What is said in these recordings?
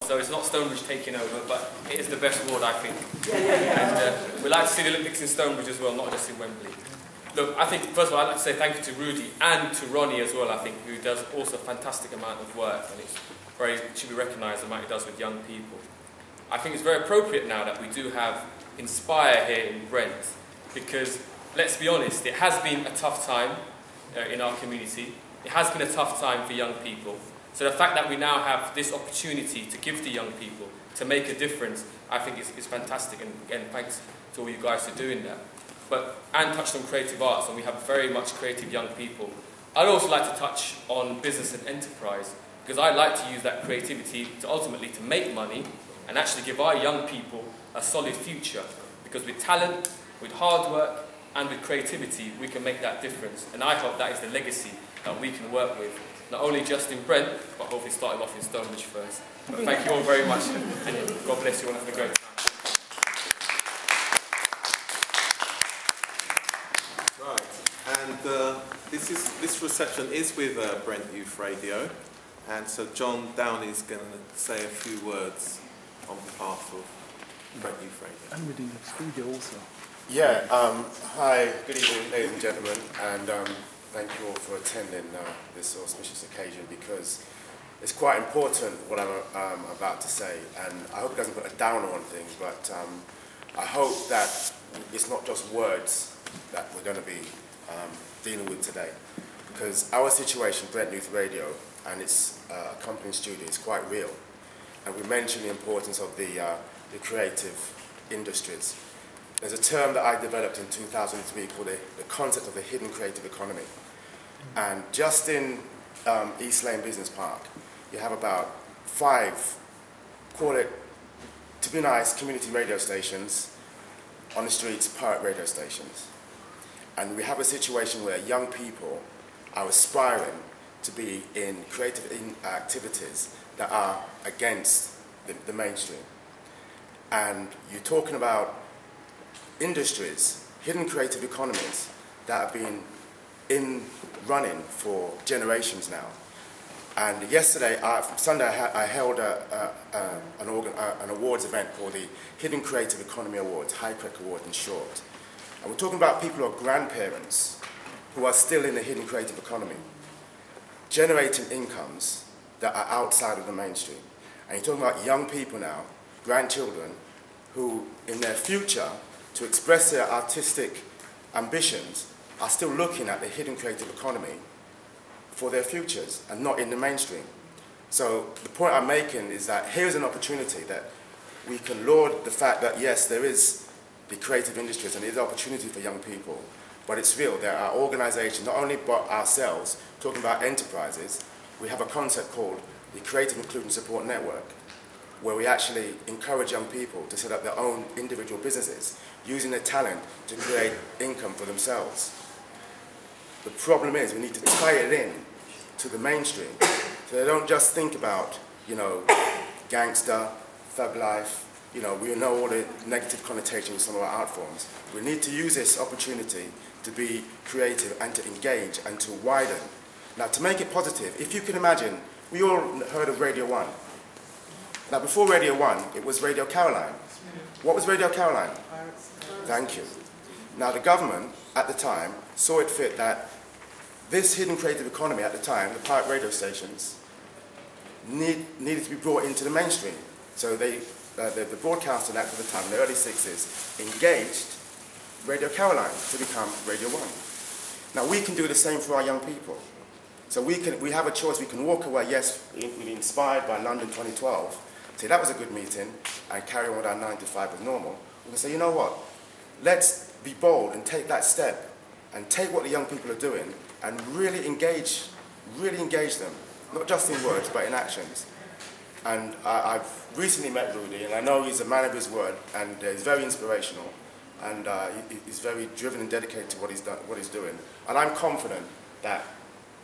So it's not Stonebridge taking over, but it is the best ward, I think. And we like to see the Olympics in Stonebridge as well, not just in Wembley. Look, I think, first of all, I'd like to say thank you to Rudy and to Ronnie as well, I think, who does also a fantastic amount of work, and it should be recognised the amount he does with young people. I think it's very appropriate now that we do have Inspire here in Brent, because, let's be honest, it has been a tough time in our community. It has been a tough time for young people. So the fact that we now have this opportunity to give to young people, to make a difference, I think is fantastic. And again, thanks to all you guys for doing that. But Anne touched on creative arts, and we have very much creative young people. I'd also like to touch on business and enterprise, because I like to use that creativity to ultimately to make money and actually give our young people a solid future. Because with talent, with hard work, and with creativity, we can make that difference. And I hope that is the legacy that we can work with, not only just in Brent, but hopefully starting off in Stonebridge first. But thank you all very much, and God bless you all, and have a great time. Right, and this reception is with Brent Youth Radio, and so John Downey is going to say a few words on behalf of Brent Youth Radio. I'm reading the studio also. Yeah, hi, good evening ladies and gentlemen, and thank you all for attending this auspicious occasion, because it's quite important what I'm about to say, and I hope it doesn't put a downer on things, but I hope that it's not just words that we're going to be dealing with today, because our situation, Brent Youth Radio, and its accompanying studio is quite real, and we mentioned the importance of the creative industries. There's a term that I developed in 2003 called the concept of the hidden creative economy. And just in East Lane Business Park, you have about 5, call it, to be nice, community radio stations, on the streets, pirate radio stations. And we have a situation where young people are aspiring to be in creative activities that are against the mainstream. And you're talking about industries, hidden creative economies that have been in running for generations now. And yesterday, Sunday, I held an awards event called the Hidden Creative Economy Awards, HiCREC Awards in short. And we're talking about people who are grandparents who are still in the hidden creative economy, generating incomes that are outside of the mainstream. And you're talking about young people now, grandchildren, who in their future, to express their artistic ambitions, are still looking at the hidden creative economy for their futures and not in the mainstream. So the point I'm making is that here's an opportunity that we can laud the fact that yes, there is the creative industries and there's opportunity for young people, but it's real. There are organizations, not only but ourselves, talking about enterprises. We have a concept called the Creative Inclusion Support Network, where we actually encourage young people to set up their own individual businesses, using their talent to create income for themselves. The problem is we need to tie it in to the mainstream, so they don't just think about, you know, gangster, thug life, you know, we know all the negative connotations with some of our art forms. We need to use this opportunity to be creative and to engage and to widen. Now, to make it positive, if you can imagine, we all heard of Radio 1. Now, before Radio 1, it was Radio Caroline. What was Radio Caroline? Thank you. Now, the government, at the time, saw it fit that this hidden creative economy at the time, the pirate radio stations, needed to be brought into the mainstream. So the Broadcasting Act at the time, in the early 60s, engaged Radio Caroline to become Radio 1. Now, we can do the same for our young people. So we have a choice. We can walk away, yes, we're inspired by London 2012, say that was a good meeting, and carry on with our 9 to 5 as normal. We can say, you know what, let's be bold and take that step and take what the young people are doing and really engage them, not just in words, but in actions. And I've recently met Rudy, and I know he's a man of his word, and he's very inspirational, and he's very driven and dedicated to what he's doing. And I'm confident that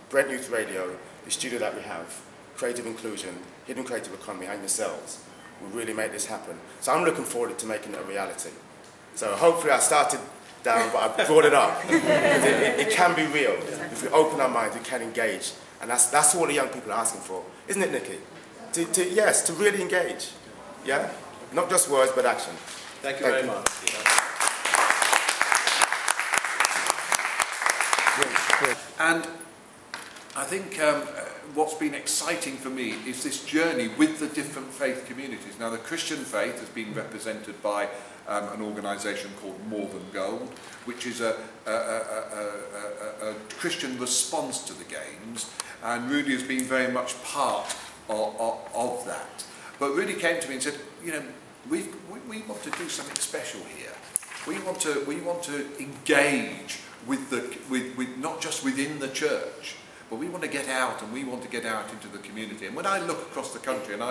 Brent Youth Radio, the studio that we have, creative inclusion, hidden creative economy, and yourselves will really make this happen. So I'm looking forward to making it a reality. So hopefully I started down, but I brought it up. It can be real. If we open our minds, we can engage. And that's all the young people are asking for. Isn't it, Nikki? to really engage. Yeah? Not just words, but action. Thank you very much. And I think what's been exciting for me is this journey with the different faith communities. Now, the Christian faith has been represented by an organisation called More Than Gold, which is a Christian response to the Games, and Rudy has been very much part of that. But Rudy came to me and said, you know, we want to do something special here. We want to engage with not just within the church, but we want to get out, and we want to get out into the community. And when I look across the country, and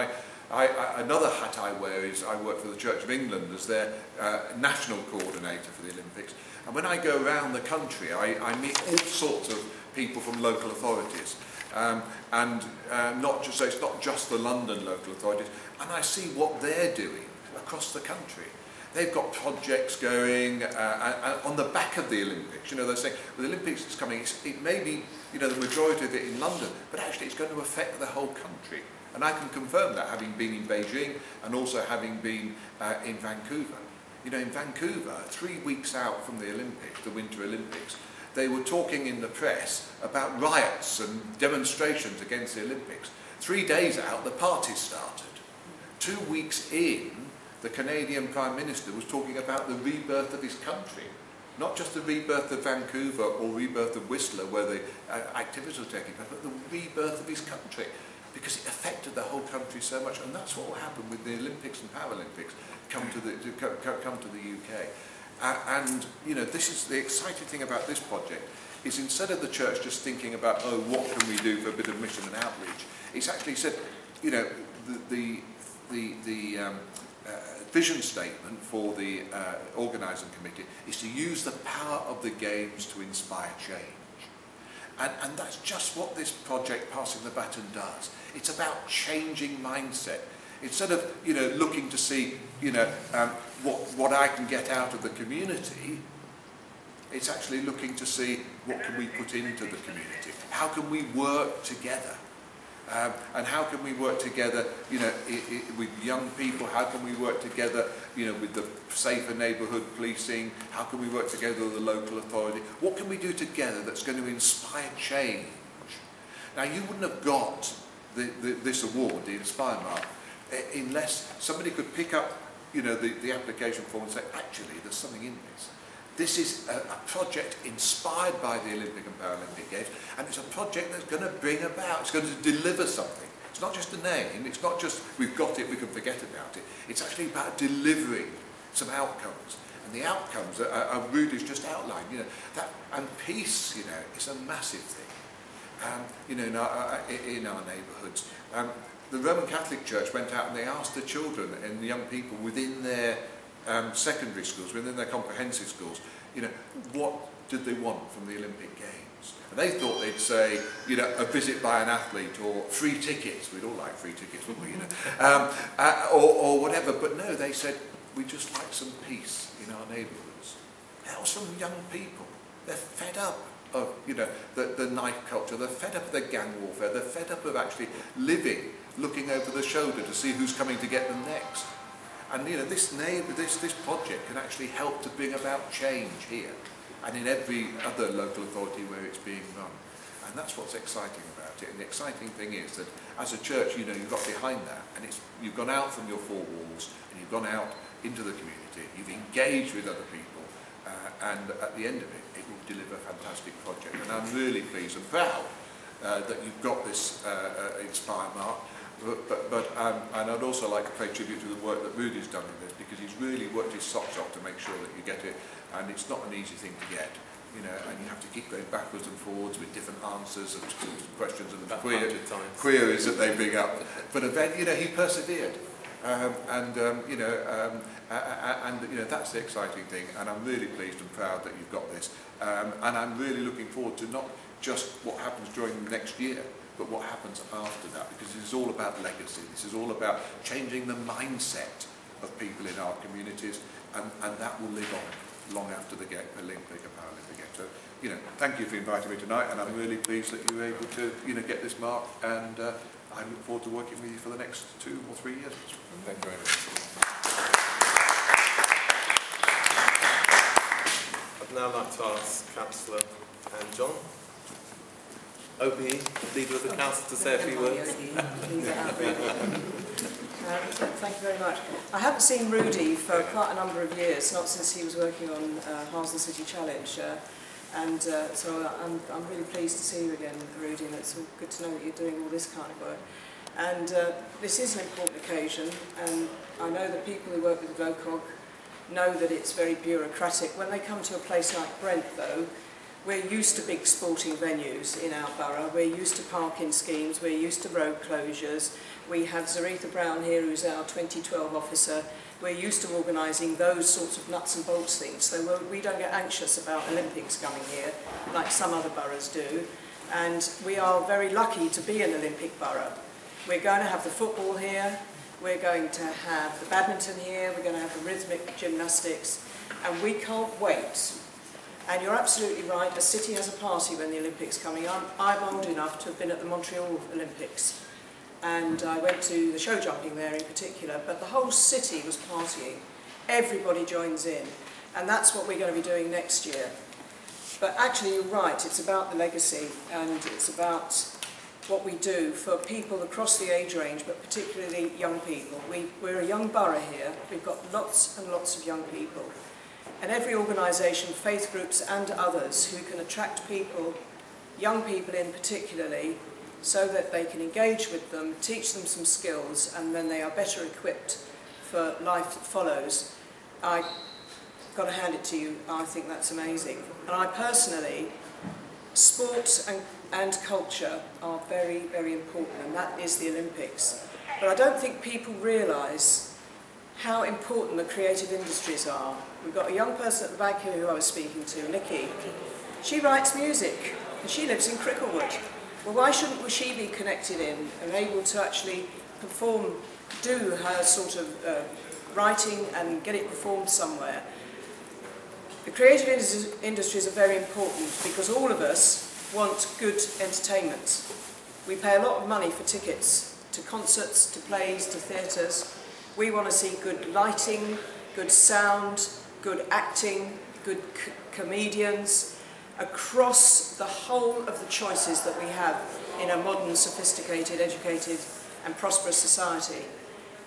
another hat I wear is I work for the Church of England as their national coordinator for the Olympics. And when I go around the country, I meet all sorts of people from local authorities. Not just, so it's not just the London local authorities, and I see what they're doing across the country. They've got projects going on the back of the Olympics. You know, they're saying, well, the Olympics is coming, it may be, you know, the majority of it in London, but actually it's going to affect the whole country. And I can confirm that, having been in Beijing and also having been in Vancouver. You know, in Vancouver, 3 weeks out from the Olympics, the Winter Olympics, they were talking in the press about riots and demonstrations against the Olympics. 3 days out, the parties started. 2 weeks in, the Canadian Prime Minister was talking about the rebirth of his country. Not just the rebirth of Vancouver or rebirth of Whistler, where the activities were taking place, but the rebirth of his country, because it affected the whole country so much. And that's what will happen with the Olympics and Paralympics come to the UK. And you know, this is the exciting thing about this project, is instead of the church just thinking about, oh, what can we do for a bit of mission and outreach, it's actually said, you know, the vision statement for the organising committee is to use the power of the Games to inspire change. And that's just what this project, Passing the Baton, does. It's about changing mindset. Instead of, you know, looking to see, you know, what I can get out of the community, it's actually looking to see what can we put into the community. How can we work together? And how can we work together, you know, with young people? How can we work together, you know, with the safer neighbourhood policing? How can we work together with the local authority? What can we do together that's going to inspire change? Now, you wouldn't have got this award, the Inspire Mark, unless somebody could pick up, you know, the application form and say, actually, there's something in this. This is a project inspired by the Olympic and Paralympic Games, and it's a project that's going to bring about, it's going to deliver something. It's not just a name, it's not just we've got it, we can forget about it. It's actually about delivering some outcomes. And the outcomes are Rudy's just outlined, you know, that, and peace, you know, is a massive thing. You know, in our neighbourhoods. The Roman Catholic Church went out and they asked the children and the young people within their secondary schools, within their comprehensive schools, you know, what did they want from the Olympic Games? And they thought they'd say, you know, a visit by an athlete or free tickets. We'd all like free tickets, wouldn't we? You know, or whatever. But no, they said, we just like some peace in our neighbourhoods. That was from young people. They're fed up of, you know, the knife culture. They're fed up of the gang warfare. They're fed up of actually living, looking over the shoulder to see who's coming to get them next. And you know, this project can actually help to bring about change here and in every other local authority where it's being run. And that's what's exciting about it. And the exciting thing is that as a church, you know, you've got behind that, and you've gone out from your four walls and you've gone out into the community, you've engaged with other people, and at the end of it, it will deliver a fantastic project. And I'm really pleased and proud that you've got this Inspire Mark. And I'd also like to pay tribute to the work that Rudy's done in this, because he's really worked his socks off to make sure that you get it, and it's not an easy thing to get, you know, and you have to keep going backwards and forwards with different answers and questions and the queries that they bring up. But then, you know, he persevered, you know, that's the exciting thing, and I'm really pleased and proud that you've got this, and I'm really looking forward to not just what happens during the next year, but what happens after that, because this is all about legacy. This is all about changing the mindset of people in our communities, and that will live on long after the Olympic and Paralympic Games. So, you know, thank you for inviting me tonight, and I'm really pleased that you were able to, you know, get this mark and I look forward to working with you for the next 2 or 3 years. Thank you very much. I'd now like to ask Councillor and John, OB, Leader of the Council, to say a few words. Thank you very much. I haven't seen Rudy for quite a number of years, not since he was working on Harlesden City Challenge, so I'm really pleased to see you again, Rudy, and it's good to know that you're doing all this kind of work. And this is an important occasion, and I know that people who work with the GOCOG know that it's very bureaucratic. When they come to a place like Brent, though, we're used to big sporting venues in our borough, we're used to parking schemes, we're used to road closures. We have Zaretha Brown here, who's our 2012 officer. We're used to organising those sorts of nuts and bolts things, so we don't get anxious about Olympics coming here, like some other boroughs do. And we are very lucky to be an Olympic borough. We're going to have the football here, we're going to have the badminton here, we're going to have the rhythmic gymnastics, and we can't wait. And you're absolutely right, the city has a party when the Olympics are coming on. I'm old enough to have been at the Montreal Olympics, and I went to the show jumping there in particular, but the whole city was partying. Everybody joins in, and that's what we're going to be doing next year. But actually, you're right, it's about the legacy, and it's about what we do for people across the age range, but particularly young people. We're a young borough here, we've got lots and lots of young people. And every organisation, faith groups and others, who can attract people, young people in particularly, so that they can engage with them, teach them some skills, and then they are better equipped for life that follows. I've got to hand it to you, I think that's amazing. And I personally, sport and culture are very, very important, and that is the Olympics. But I don't think people realise how important the creative industries are. We've got a young person at the back here who I was speaking to, Nikki. She writes music, and she lives in Cricklewood. Well, why shouldn't she be connected in and able to actually perform, do her sort of writing and get it performed somewhere? The creative industries are very important because all of us want good entertainment. We pay a lot of money for tickets to concerts, to plays, to theatres. We want to see good lighting, good sound, good acting, good comedians, across the whole of the choices that we have in a modern, sophisticated, educated and prosperous society.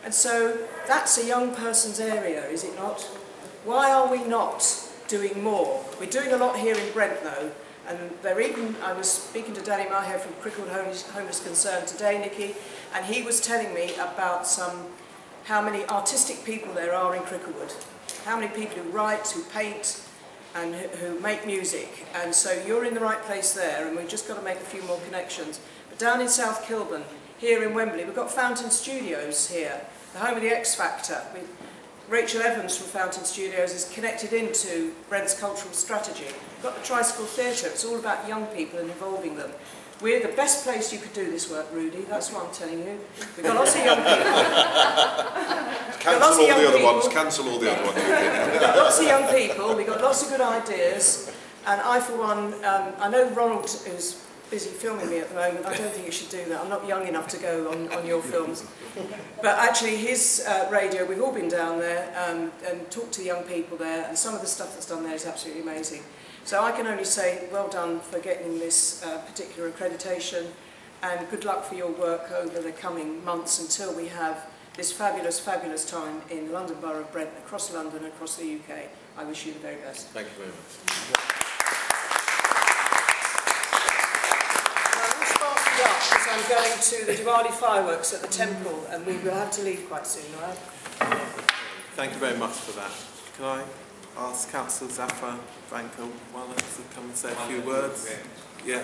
And so that's a young person's area, is it not? Why are we not doing more? We're doing a lot here in Brent though, and I was speaking to Danny Maher from Cricklewood Homeless Concern today, Nikki, and he was telling me about how many artistic people there are in Cricklewood, how many people who write, who paint, and who make music. And so you're in the right place there, and we've just got to make a few more connections. But down in South Kilburn, here in Wembley, we've got Fountain Studios here, the home of the X Factor. Rachel Evans from Fountain Studios is connected into Brent's cultural strategy. We've got the Tricycle Theatre, it's all about young people and involving them. We're the best place you could do this work, Rudy, that's what I'm telling you. We've got lots of young people. Cancel all the other ones, cancel all the other ones. We've got lots of young people, we've got lots of good ideas, and I for one, I know Ronald is busy filming me at the moment, I don't think you should do that, I'm not young enough to go on your films. But actually his radio, we've all been down there and talked to the young people there, and some of the stuff that's done there is absolutely amazing. So I can only say well done for getting this particular accreditation, and good luck for your work over the coming months until we have this fabulous, fabulous time in the London Borough of Brent, across London and across the UK. I wish you the very best. Thank you very much. Because I'm going to the Diwali fireworks at the temple, and we will have to leave quite soon, right? Thank you very much for that. Can I ask Councillor Zafar Frankel to come and say a few words? Yeah.